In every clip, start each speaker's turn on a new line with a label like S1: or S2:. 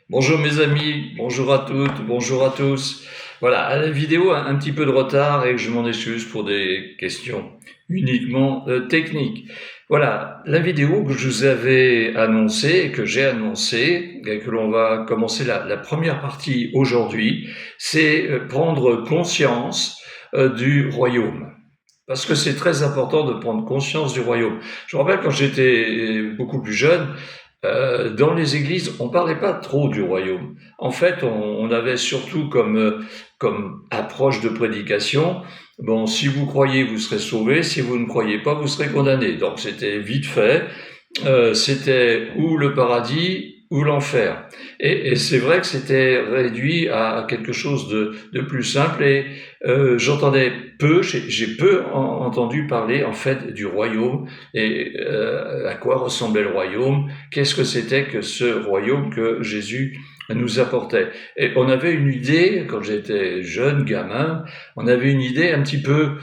S1: Bonjour mes amis, bonjour à toutes, bonjour à tous. Voilà, à la vidéo a un petit peu de retard et je m'en excuse pour des questions uniquement techniques. Voilà, la vidéo que je vous avais annoncée, que j'ai annoncée, et que l'on va commencer la première partie aujourd'hui, c'est prendre conscience du royaume. Parce que c'est très important de prendre conscience du royaume. Je me rappelle quand j'étais beaucoup plus jeune, dans les églises, on parlait pas trop du royaume. En fait, on avait surtout comme approche de prédication, bon, si vous croyez, vous serez sauvés, si vous ne croyez pas, vous serez condamnés. Donc c'était vite fait. C'était ou le paradis ou l'enfer. Et c'est vrai que c'était réduit à quelque chose de plus simple et j'entendais peu, j'ai peu entendu parler en fait du royaume et à quoi ressemblait le royaume, qu'est-ce que c'était que ce royaume que Jésus nous apportait. Et on avait une idée, quand j'étais jeune, gamin, on avait une idée un petit peu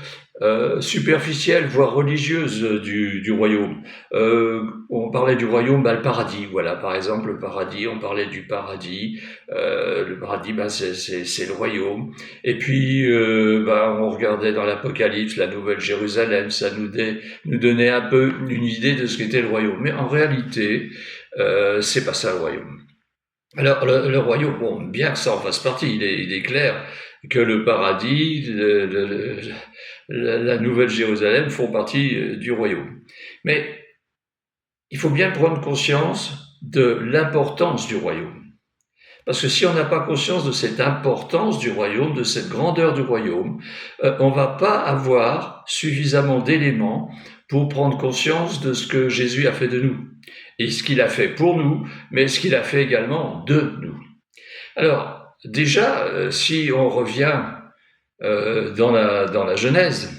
S1: superficielle, voire religieuse du royaume. On parlait du royaume, le paradis, voilà, par exemple, le paradis, on parlait du paradis, le paradis, c'est le royaume. Et puis, on regardait dans l'Apocalypse, la Nouvelle Jérusalem, ça nous donnait un peu une idée de ce qu'était le royaume. Mais en réalité, c'est pas ça le royaume. Alors, le royaume, bon, bien que ça en fasse partie, il est clair que le paradis, la Nouvelle Jérusalem font partie du royaume. Mais il faut bien prendre conscience de l'importance du royaume. Parce que si on n'a pas conscience de cette importance du royaume, de cette grandeur du royaume, on va pas avoir suffisamment d'éléments pour prendre conscience de ce que Jésus a fait de nous. Et ce qu'il a fait pour nous, mais ce qu'il a fait également de nous. Alors, déjà, si on revient dans la Genèse,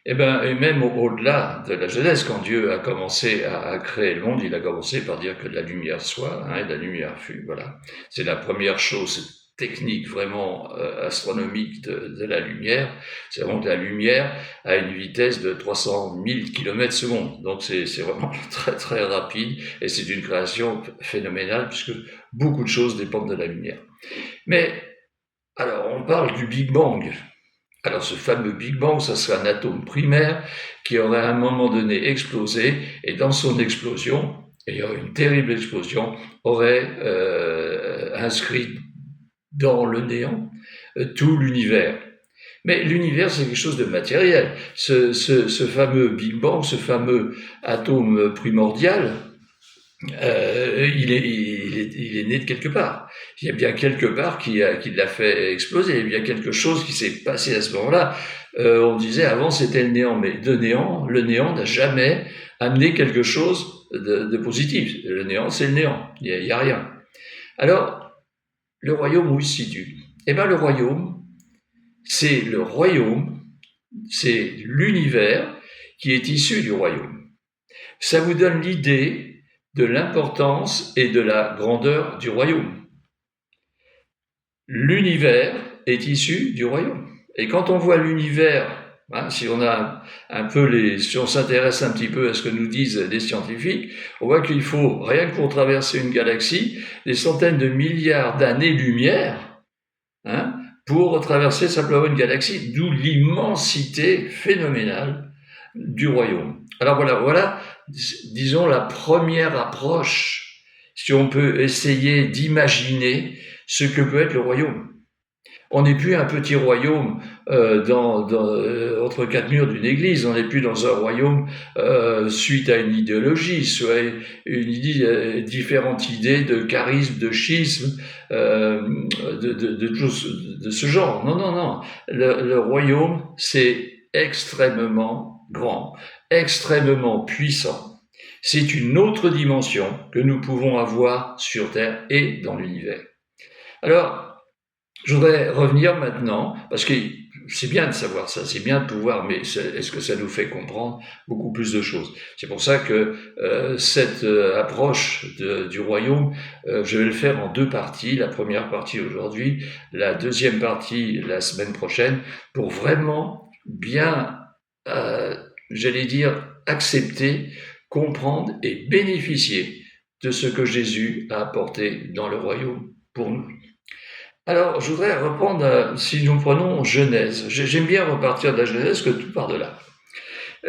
S1: eh ben, et même au-delà de la Genèse, quand Dieu a commencé à créer le monde, il a commencé par dire que de la lumière soit, hein, et de la lumière fut. Voilà, c'est la première chose technique vraiment astronomique de la lumière. C'est vraiment que la lumière a une vitesse de 300 000 km/s. Donc c'est vraiment très très rapide et c'est une création phénoménale puisque beaucoup de choses dépendent de la lumière. Mais alors on parle du Big Bang. Alors ce fameux Big Bang, ça serait un atome primaire qui aurait à un moment donné explosé, et dans son explosion, et une terrible explosion, aurait inscrit dans le néant tout l'univers. Mais l'univers, c'est quelque chose de matériel. Ce fameux Big Bang, ce fameux atome primordial, il est né de quelque part. Il y a bien quelque part qui l'a fait exploser. Il y a bien quelque chose qui s'est passé à ce moment-là. On disait avant c'était le néant, mais de néant, le néant n'a jamais amené quelque chose de positif. Le néant, c'est le néant. Il y a rien. Alors, le royaume où il se situe? Eh bien, le royaume, c'est le royaume, c'est l'univers qui est issu du royaume. Ça vous donne l'idée de l'importance et de la grandeur du royaume. L'univers est issu du royaume. Et quand on voit l'univers, hein, si on s'intéresse un petit peu à ce que nous disent les scientifiques, on voit qu'il faut, rien que pour traverser une galaxie, des centaines de milliards d'années-lumière, hein, pour traverser simplement une galaxie, d'où l'immensité phénoménale du royaume. Alors voilà, disons la première approche, si on peut essayer d'imaginer ce que peut être le royaume. On n'est plus un petit royaume entre quatre murs d'une église, on n'est plus dans un royaume suite à une idéologie, soit différentes idées de charisme, de schisme, de ce genre. Non, non, non. Le royaume, c'est extrêmement grand, extrêmement puissant. C'est une autre dimension que nous pouvons avoir sur Terre et dans l'univers. Alors, je voudrais revenir maintenant, parce que c'est bien de savoir ça, c'est bien de pouvoir, mais est-ce que ça nous fait comprendre beaucoup plus de choses? C'est pour ça que cette approche du royaume, je vais le faire en deux parties. La première partie aujourd'hui, la deuxième partie la semaine prochaine, pour vraiment bien, j'allais dire, accepter, comprendre et bénéficier de ce que Jésus a apporté dans le royaume pour nous. Alors, je voudrais reprendre, si nous prenons Genèse. J'aime bien repartir de la Genèse, que tout part de là.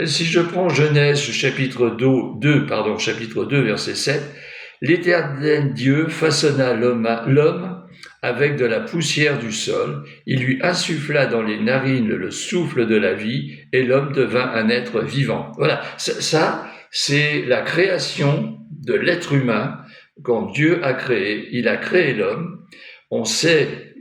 S1: Si je prends Genèse, chapitre 2, verset 7, « L'Éternel Dieu façonna l'homme avec de la poussière du sol, il lui insuffla dans les narines le souffle de la vie, et l'homme devint un être vivant. » Voilà, ça c'est la création de l'être humain quand Dieu a créé. Il a créé l'homme. On sait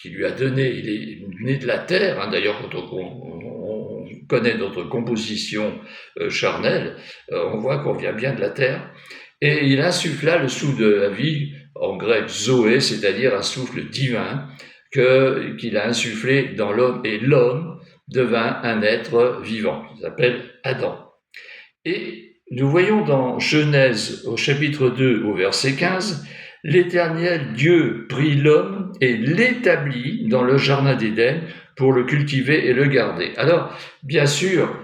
S1: qu'il lui a donné, il est né de la terre, d'ailleurs quand on connaît notre composition charnelle, on voit qu'on vient bien de la terre, et il insuffla le souffle de la vie, en grec zoé, c'est-à-dire un souffle divin, qu'il a insufflé dans l'homme, et l'homme devint un être vivant, il s'appelle Adam. Et nous voyons dans Genèse au chapitre 2 au verset 15, « L'Éternel Dieu prit l'homme et l'établit dans le jardin d'Éden pour le cultiver et le garder. » Alors, bien sûr,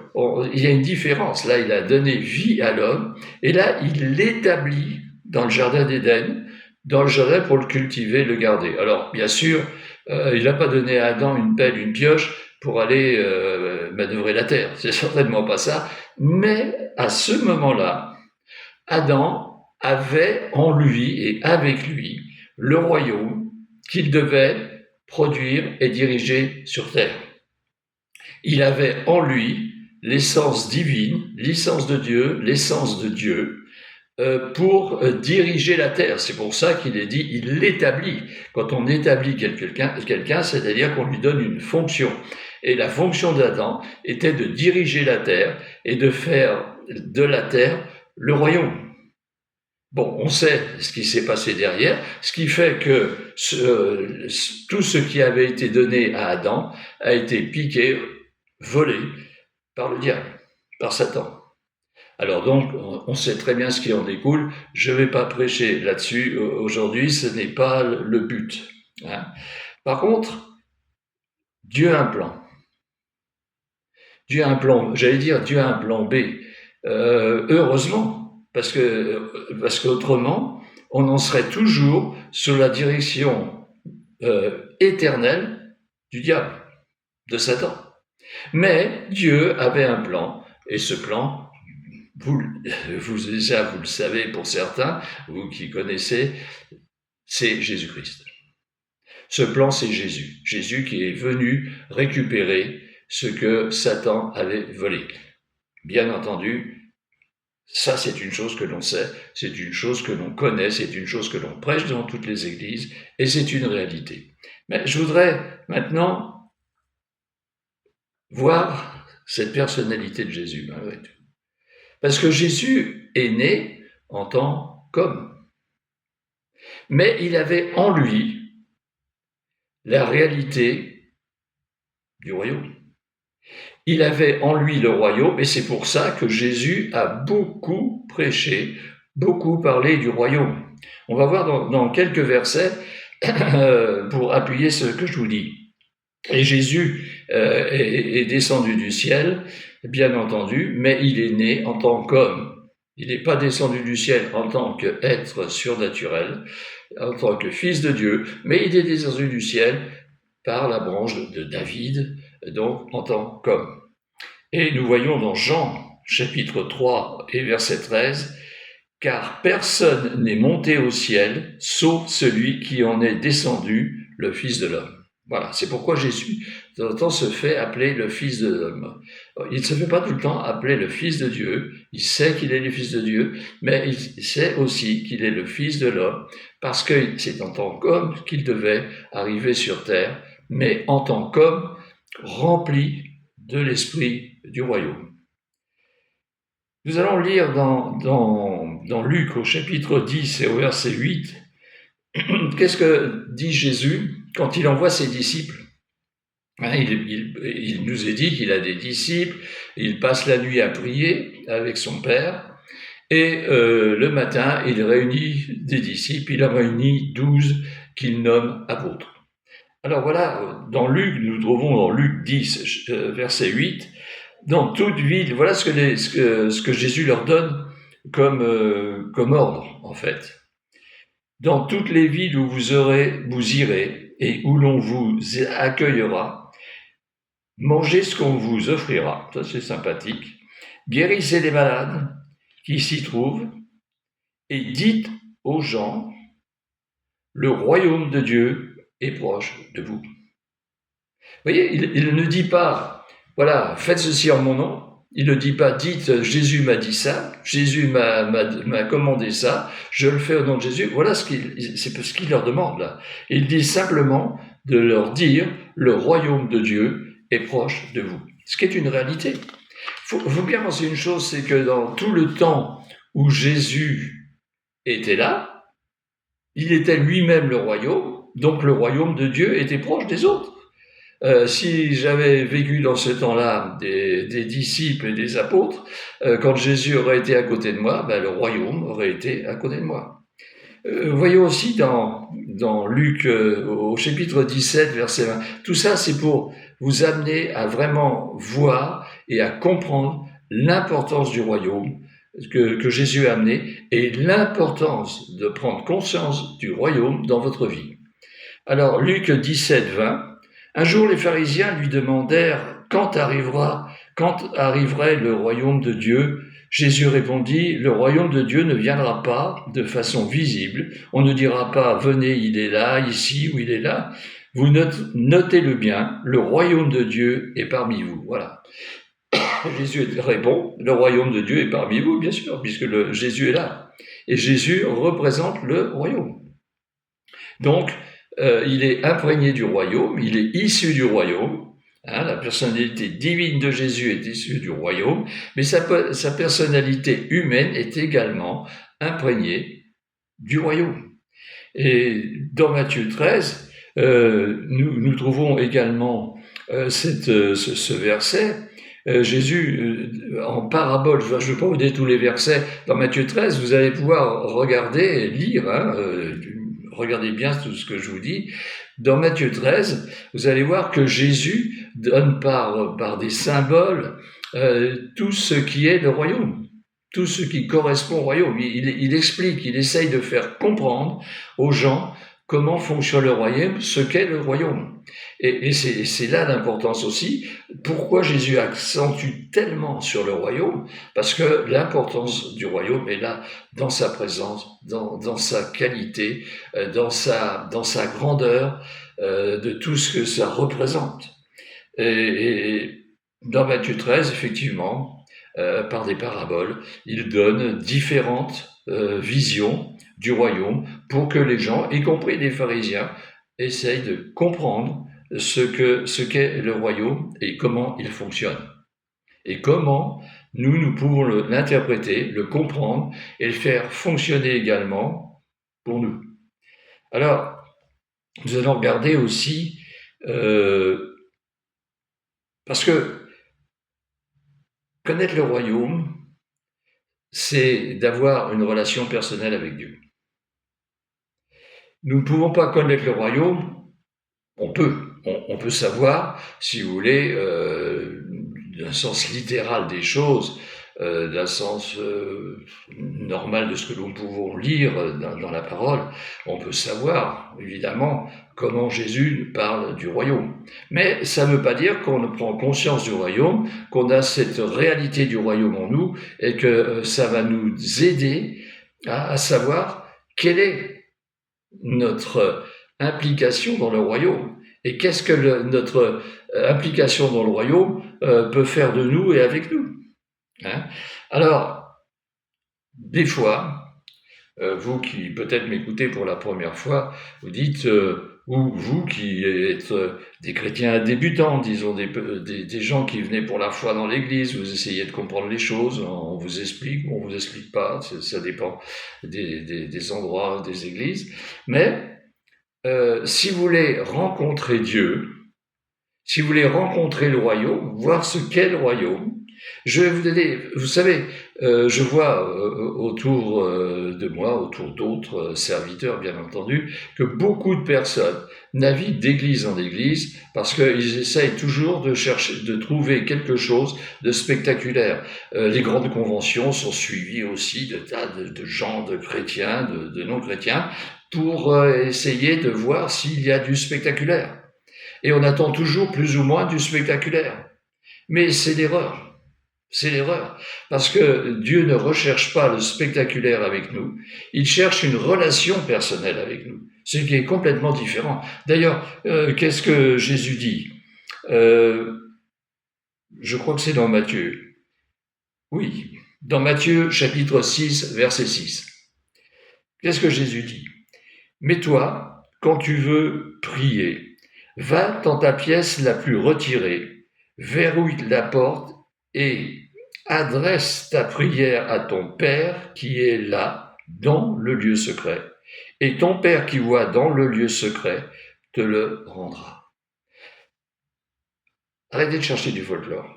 S1: il y a une différence. Là, il a donné vie à l'homme et là, il l'établit dans le jardin d'Éden, dans le jardin pour le cultiver et le garder. Alors, bien sûr, il n'a pas donné à Adam une pelle, une pioche pour aller manœuvrer la terre. C'est certainement pas ça. Mais à ce moment-là, Adam avait en lui et avec lui le royaume qu'il devait produire et diriger sur terre. Il avait en lui l'essence divine, l'essence de Dieu, pour diriger la terre. C'est pour ça qu'il est dit, il l'établit. Quand on établit quelqu'un, c'est-à-dire qu'on lui donne une fonction. Et la fonction d'Adam était de diriger la terre et de faire de la terre le royaume. Bon, on sait ce qui s'est passé derrière, ce qui fait que tout ce qui avait été donné à Adam a été piqué, volé par le diable, par Satan. Alors donc, on sait très bien ce qui en découle. Je ne vais pas prêcher là-dessus aujourd'hui, ce n'est pas le but. Par contre, Dieu a un plan. Dieu a un plan, j'allais dire Dieu a un plan B. Heureusement, parce qu'autrement, on en serait toujours sous la direction éternelle du diable, de Satan. Mais Dieu avait un plan, et ce plan, vous le savez pour certains, vous qui connaissez, c'est Jésus-Christ. Ce plan, c'est Jésus. Jésus qui est venu récupérer ce que Satan avait volé. Bien entendu, ça c'est une chose que l'on sait, c'est une chose que l'on connaît, c'est une chose que l'on prêche dans toutes les églises, et c'est une réalité. Mais je voudrais maintenant voir cette personnalité de Jésus, malgré tout. Parce que Jésus est né en tant qu'homme. Mais il avait en lui la réalité du royaume. Il avait en lui le royaume, et c'est pour ça que Jésus a beaucoup prêché, beaucoup parlé du royaume. On va voir dans quelques versets pour appuyer ce que je vous dis. Et Jésus est descendu du ciel, bien entendu, mais il est né en tant qu'homme. Il n'est pas descendu du ciel en tant qu'être surnaturel, en tant que fils de Dieu, mais il est descendu du ciel par la branche de David, donc en tant qu'homme. Et nous voyons dans Jean, chapitre 3 et verset 13, « Car personne n'est monté au ciel, sauf celui qui en est descendu, le Fils de l'homme. » Voilà, c'est pourquoi Jésus, de temps en temps, se fait appeler le Fils de l'homme. Il ne se fait pas tout le temps appeler le Fils de Dieu, il sait qu'il est le Fils de Dieu, mais il sait aussi qu'il est le Fils de l'homme, parce que c'est en tant qu'homme qu'il devait arriver sur terre, mais en tant qu'homme rempli de l'esprit du royaume. Nous allons lire dans Luc au chapitre 10 et au verset 8, qu'est-ce que dit Jésus quand il envoie ses disciples? Il nous est dit qu'il a des disciples, il passe la nuit à prier avec son Père, et le matin, il réunit des disciples, il en réunit 12 qu'il nomme apôtres. Alors voilà, dans Luc, nous trouvons dans Luc 10, verset 8, dans toute ville, voilà ce que Jésus leur donne comme ordre, en fait. dans toutes les villes où vous irez et où l'on vous accueillera, mangez ce qu'on vous offrira, ça c'est sympathique, guérissez les malades qui s'y trouvent et dites aux gens, le royaume de Dieu est proche de vous. Vous voyez, il ne dit pas, voilà, faites ceci en mon nom. Il ne dit pas, dites, Jésus m'a dit ça, Jésus m'a commandé ça, je le fais au nom de Jésus. Voilà c'est ce qu'il leur demande là. Il dit simplement de leur dire, le royaume de Dieu est proche de vous. Ce qui est une réalité. Faut bien penser une chose, c'est que dans tout le temps où Jésus était là, il était lui-même le royaume, donc le royaume de Dieu était proche des autres. Si j'avais vécu dans ce temps-là des disciples et des apôtres, quand Jésus aurait été à côté de moi, le royaume aurait été à côté de moi. Voyons aussi dans Luc au chapitre 17, verset 20, tout ça c'est pour vous amener à vraiment voir et à comprendre l'importance du royaume que Jésus a amené et l'importance de prendre conscience du royaume dans votre vie. Alors Luc 17, 20, un jour, les pharisiens lui demandèrent quand arriverait le royaume de Dieu. Jésus répondit, le royaume de Dieu ne viendra pas de façon visible. On ne dira pas, venez, il est là, ici ou il est là. Vous notez-le bien, le royaume de Dieu est parmi vous. Voilà. Jésus répond, le royaume de Dieu est parmi vous, bien sûr, puisque Jésus est là. Et Jésus représente le royaume. Donc, il est imprégné du royaume, il est issu du royaume. La personnalité divine de Jésus est issue du royaume, mais sa personnalité humaine est également imprégnée du royaume. Et dans Matthieu 13, nous trouvons également ce verset. Jésus, en parabole, je ne vais pas vous donner tous les versets, dans Matthieu 13, vous allez pouvoir regarder, lire, regardez bien tout ce que je vous dis. Dans Matthieu 13, vous allez voir que Jésus donne par des symboles tout ce qui est le royaume, tout ce qui correspond au royaume. Il explique, il essaye de faire comprendre aux gens comment fonctionne le royaume, ce qu'est le royaume. Et c'est là l'importance aussi. Pourquoi Jésus accentue tellement sur le royaume? Parce que l'importance du royaume est là, dans sa présence, dans sa qualité, dans sa grandeur, de tout ce que ça représente. Et dans Matthieu 13, effectivement, par des paraboles, il donne différentes visions du royaume pour que les gens, y compris les pharisiens, essayent de comprendre ce qu'est le royaume et comment il fonctionne. Et comment nous pouvons l'interpréter, le comprendre et le faire fonctionner également pour nous. Alors, nous allons regarder aussi, parce que connaître le royaume, c'est d'avoir une relation personnelle avec Dieu. Nous ne pouvons pas connaître le royaume, on peut savoir, si vous voulez, d'un sens littéral des choses, d'un sens normal de ce que nous pouvons lire dans la parole, on peut savoir, évidemment, comment Jésus parle du royaume. Mais ça ne veut pas dire qu'on ne prend conscience du royaume, qu'on a cette réalité du royaume en nous, et que ça va nous aider à savoir quelle est notre implication dans le royaume. Et qu'est-ce que notre implication dans le royaume peut faire de nous et avec nous. Alors, des fois, vous qui peut-être m'écoutez pour la première fois, vous dites, ou vous qui êtes des chrétiens débutants, disons des gens qui venaient pour la foi dans l'église, vous essayez de comprendre les choses, on vous explique ou on vous explique pas, ça dépend des endroits, des églises, mais si vous voulez rencontrer Dieu, si vous voulez rencontrer le royaume, voir ce qu'est le royaume, je vais vous donner, vous savez, je vois autour de moi, autour d'autres serviteurs bien entendu, que beaucoup de personnes naviguent d'église en église parce qu'ils essayent toujours de chercher, de trouver quelque chose de spectaculaire. Les grandes conventions sont suivies aussi de tas de gens, de chrétiens, de non-chrétiens, pour essayer de voir s'il y a du spectaculaire. Et on attend toujours plus ou moins du spectaculaire. Mais c'est l'erreur. C'est l'erreur. Parce que Dieu ne recherche pas le spectaculaire avec nous. Il cherche une relation personnelle avec nous. Ce qui est complètement différent. D'ailleurs, qu'est-ce que Jésus dit Je crois que c'est dans Matthieu. Oui, dans Matthieu chapitre 6, verset 6. Qu'est-ce que Jésus dit? Mais toi, quand tu veux prier, va dans ta pièce la plus retirée, verrouille la porte et adresse ta prière à ton Père qui est là, dans le lieu secret. Et ton Père qui voit dans le lieu secret te le rendra. Arrêtez de chercher du folklore.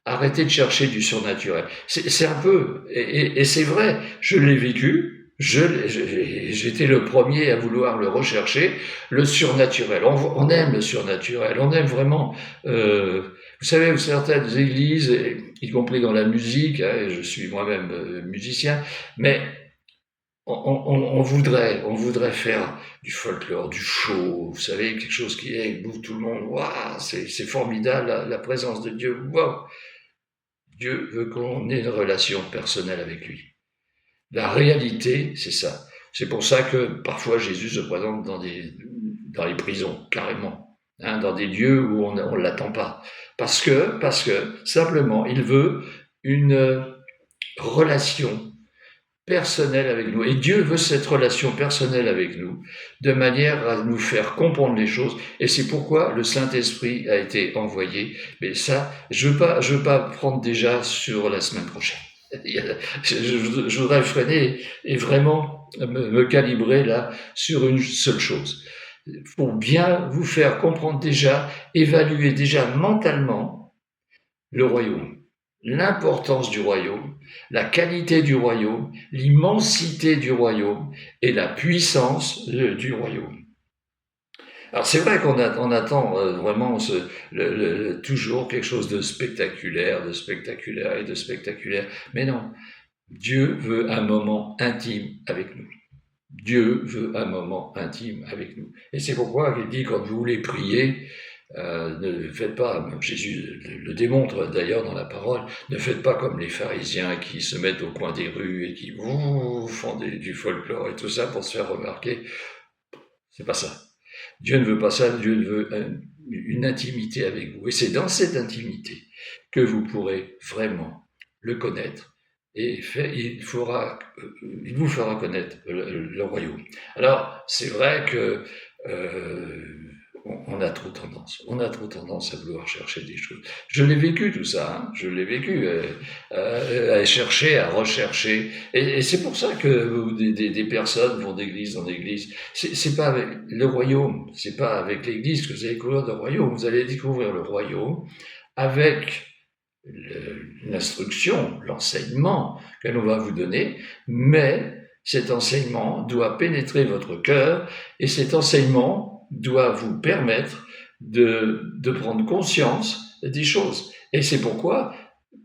S1: Arrêtez de chercher du surnaturel. C'est un peu, et c'est vrai, je l'ai vécu, j'étais le premier à vouloir le rechercher, le surnaturel. On aime le surnaturel, on aime vraiment. Vous savez, certaines églises, y compris dans la musique, hein, je suis moi-même musicien, mais on voudrait faire du folklore, du show, vous savez, quelque chose qui est, tout le monde, waouh, c'est formidable, la présence de Dieu, waouh. Dieu veut qu'on ait une relation personnelle avec lui. La réalité, c'est ça. C'est pour ça que parfois Jésus se présente dans les prisons, carrément, hein, dans des lieux où on ne l'attend pas. Parce que simplement, il veut une relation personnelle avec nous. Et Dieu veut cette relation personnelle avec nous, de manière à nous faire comprendre les choses. Et c'est pourquoi le Saint-Esprit a été envoyé. Mais ça, je veux pas prendre déjà sur la semaine prochaine. Je voudrais freiner et vraiment me calibrer là sur une seule chose. Pour bien vous faire comprendre déjà, évaluer déjà mentalement le royaume. L'importance du royaume, la qualité du royaume, l'immensité du royaume et la puissance du royaume. Alors c'est vrai qu'on attend vraiment toujours quelque chose de spectaculaire, mais non, Dieu veut un moment intime avec nous. Dieu veut un moment intime avec nous. Et c'est pourquoi il dit, quand vous voulez prier, ne faites pas, Jésus le démontre d'ailleurs dans la parole, ne faites pas comme les pharisiens qui se mettent au coin des rues et qui font du folklore et tout ça pour se faire remarquer. C'est pas ça. Dieu ne veut pas ça, Dieu veut une intimité avec vous. Et c'est dans cette intimité que vous pourrez vraiment le connaître et il vous fera connaître le royaume. Alors, c'est vrai que on a trop tendance à vouloir chercher des choses. Je l'ai vécu tout ça, hein. Je l'ai vécu, à chercher, à rechercher, et c'est pour ça que des personnes vont d'église en église. C'est pas avec le royaume, c'est pas avec l'église que vous allez découvrir le royaume. Vous allez découvrir le royaume avec l'instruction, l'enseignement que l'on va vous donner, mais cet enseignement doit pénétrer votre cœur, et cet enseignement doit vous permettre de prendre conscience des choses. Et c'est pourquoi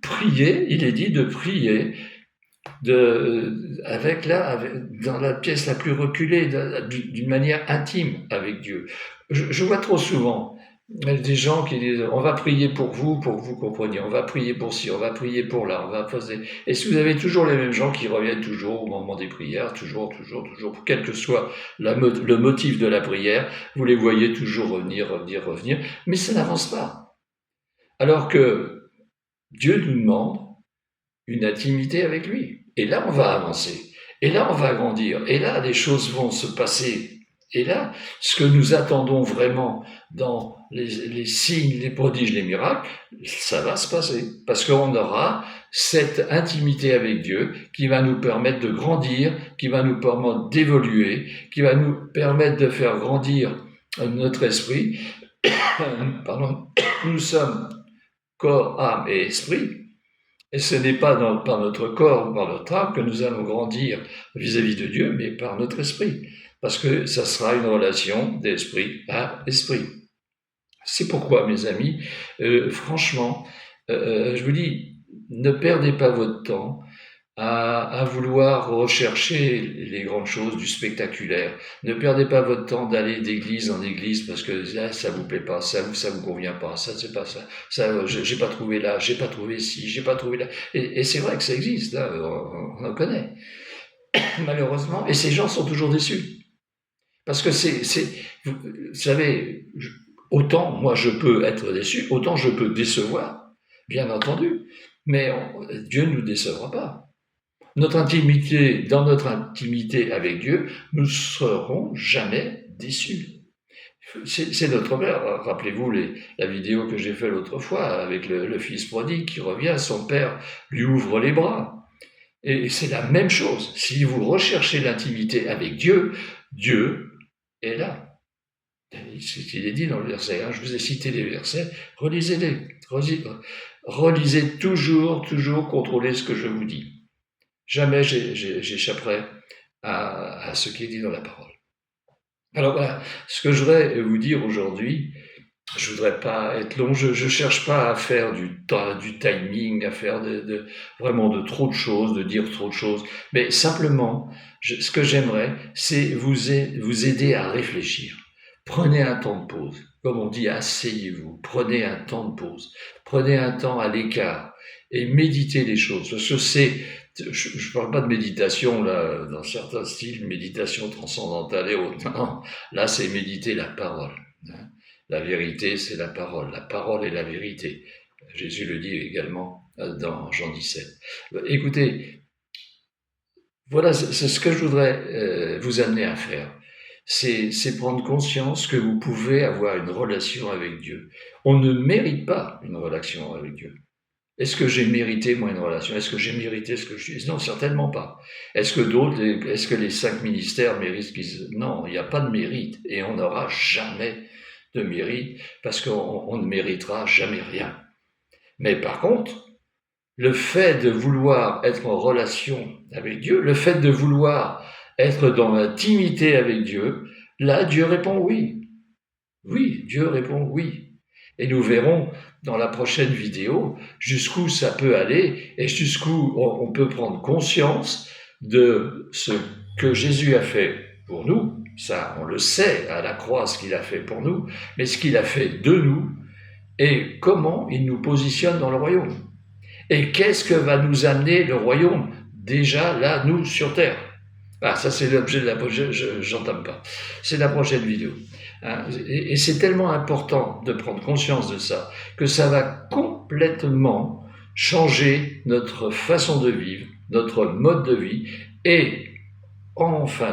S1: prier, il est dit de prier dans la pièce la plus reculée, d'une manière intime avec Dieu. Je vois trop souvent des gens qui disent on va prier pour que vous compreniez, on va prier pour ci, on va prier pour là, on va poser. Et si vous avez toujours les mêmes gens qui reviennent toujours au moment des prières, toujours, quel que soit le motif de la prière, vous les voyez toujours revenir, mais ça n'avance pas. Alors que Dieu nous demande une intimité avec lui. Et là, on va avancer. Et là, on va grandir. Et là, les choses vont se passer. Et là, ce que nous attendons vraiment dans les signes, les prodiges, les miracles, ça va se passer. Parce qu'on aura cette intimité avec Dieu qui va nous permettre de grandir, qui va nous permettre d'évoluer, qui va nous permettre de faire grandir notre esprit. Pardon. Nous sommes corps, âme et esprit. Et ce n'est pas par notre corps ou par notre âme que nous allons grandir vis-à-vis de Dieu, mais par notre esprit. Parce que ça sera une relation d'esprit à esprit. C'est pourquoi, mes amis, franchement, je vous dis, ne perdez pas votre temps, à vouloir rechercher les grandes choses, du spectaculaire. Ne perdez pas votre temps d'aller d'église en église parce que là, ça vous plaît pas, ça vous convient pas, ça c'est pas ça, j'ai pas trouvé là, j'ai pas trouvé ci, j'ai pas trouvé là. Et c'est vrai que ça existe, hein, on en connaît, malheureusement. Et ces gens sont toujours déçus. Parce que vous savez, autant moi je peux être déçu, autant je peux décevoir, bien entendu. Mais Dieu ne nous décevra pas. Dans notre intimité avec Dieu, nous ne serons jamais déçus. C'est notre Père. Rappelez-vous la vidéo que j'ai faite l'autre fois avec le fils prodigue qui revient, son père lui ouvre les bras. Et c'est la même chose. Si vous recherchez l'intimité avec Dieu, Dieu est là. C'est ce qu'il est dit dans le verset. Je vous ai cité les versets. Relisez-les. Relisez toujours, contrôlez ce que je vous dis. Jamais j'échapperai à ce qui est dit dans la parole. Alors voilà, ce que je voudrais vous dire aujourd'hui, je voudrais pas être long, je cherche pas à faire du timing, à faire vraiment de trop de choses, de dire trop de choses, mais simplement, ce que j'aimerais, c'est vous aider à réfléchir. Prenez un temps de pause. Comme on dit, asseyez-vous, prenez un temps de pause, prenez un temps à l'écart et méditez les choses. Parce que je parle pas de méditation là, dans certains styles, méditation transcendantale et autres. Non, là c'est méditer la parole. La vérité, c'est la parole. La parole est la vérité. Jésus le dit également dans Jean 17. Écoutez, voilà, c'est ce que je voudrais vous amener à faire. C'est prendre conscience que vous pouvez avoir une relation avec Dieu. On ne mérite pas une relation avec Dieu. Est-ce que j'ai mérité, moi, une relation? Est-ce que j'ai mérité ce que je suis? Non, certainement pas. Est-ce que les 5 ministères méritent Non, il n'y a pas de mérite. Et on n'aura jamais de mérite parce qu'on ne méritera jamais rien. Mais par contre, le fait de vouloir être en relation avec Dieu, le fait de vouloir être dans l'intimité avec Dieu, là, Dieu répond oui. Oui, Dieu répond oui. Et nous verrons dans la prochaine vidéo jusqu'où ça peut aller et jusqu'où on peut prendre conscience de ce que Jésus a fait pour nous. Ça, on le sait à la croix, ce qu'il a fait pour nous, mais ce qu'il a fait de nous et comment il nous positionne dans le royaume. Et qu'est-ce que va nous amener le royaume déjà là, nous, sur terre? Ah, ça c'est l'objet de la prochaine, j'entame pas. C'est la prochaine vidéo. Et c'est tellement important de prendre conscience de ça, que ça va complètement changer notre façon de vivre, notre mode de vie, et en fin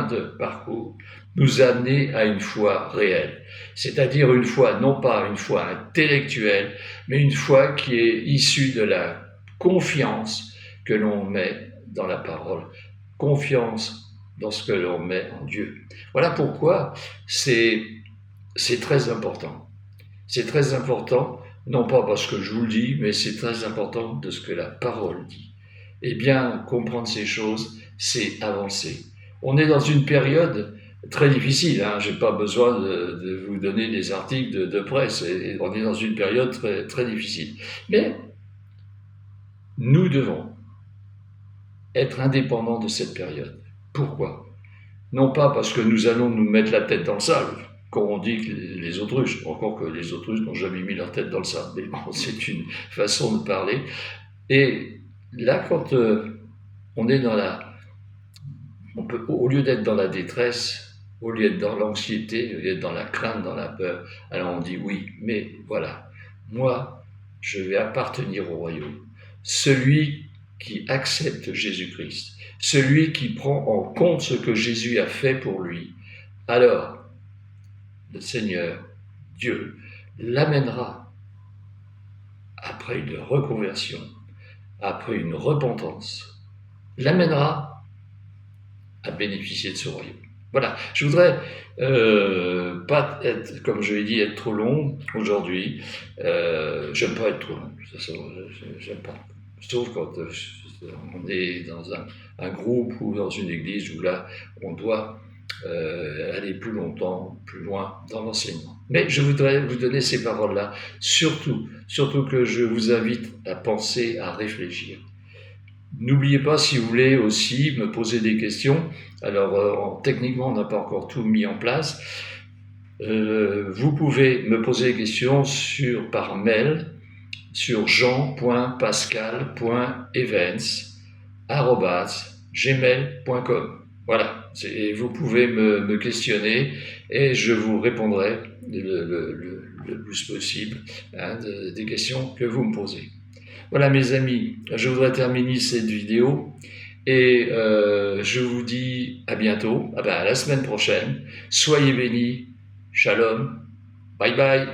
S1: de parcours, nous amener à une foi réelle. C'est-à-dire une foi, non pas une foi intellectuelle, mais une foi qui est issue de la confiance que l'on met dans la parole, confiance dans ce que l'on met en Dieu. Voilà pourquoi c'est très important. C'est très important, non pas parce que je vous le dis, mais c'est très important de ce que la parole dit. Et bien comprendre ces choses, c'est avancer. On est dans une période très difficile, je n'ai pas besoin de vous donner des articles de presse, on est dans une période très, très difficile. Mais nous devons être indépendants de cette période. Pourquoi? Non pas parce que nous allons nous mettre la tête dans le sable, comme on dit que les autruches, encore que les autruches n'ont jamais mis leur tête dans le sable, mais bon, c'est une façon de parler. Et là, quand on est au lieu d'être dans la détresse, au lieu d'être dans l'anxiété, au lieu d'être dans la crainte, dans la peur, alors on dit oui, mais voilà, moi, je vais appartenir au royaume. Celui qui accepte Jésus-Christ, celui qui prend en compte ce que Jésus a fait pour lui, alors le Seigneur, Dieu, l'amènera après une reconversion, après une repentance, l'amènera à bénéficier de ce royaume. Voilà, je voudrais pas être, comme je l'ai dit, être trop long aujourd'hui. J'aime pas être trop long, j'aime pas. Sauf quand on est dans un groupe ou dans une église où là, on doit aller plus longtemps, plus loin dans l'enseignement. Mais je voudrais vous donner ces paroles-là, surtout que je vous invite à penser, à réfléchir. N'oubliez pas, si vous voulez aussi me poser des questions. Alors, techniquement, on n'a pas encore tout mis en place. Vous pouvez me poser des questions par mail sur jean.pascal.events@gmail.com. Voilà, vous pouvez me questionner et je vous répondrai le plus possible, hein, des questions que vous me posez. Voilà mes amis, je voudrais terminer cette vidéo et je vous dis à bientôt, à la semaine prochaine. Soyez bénis, shalom, bye bye.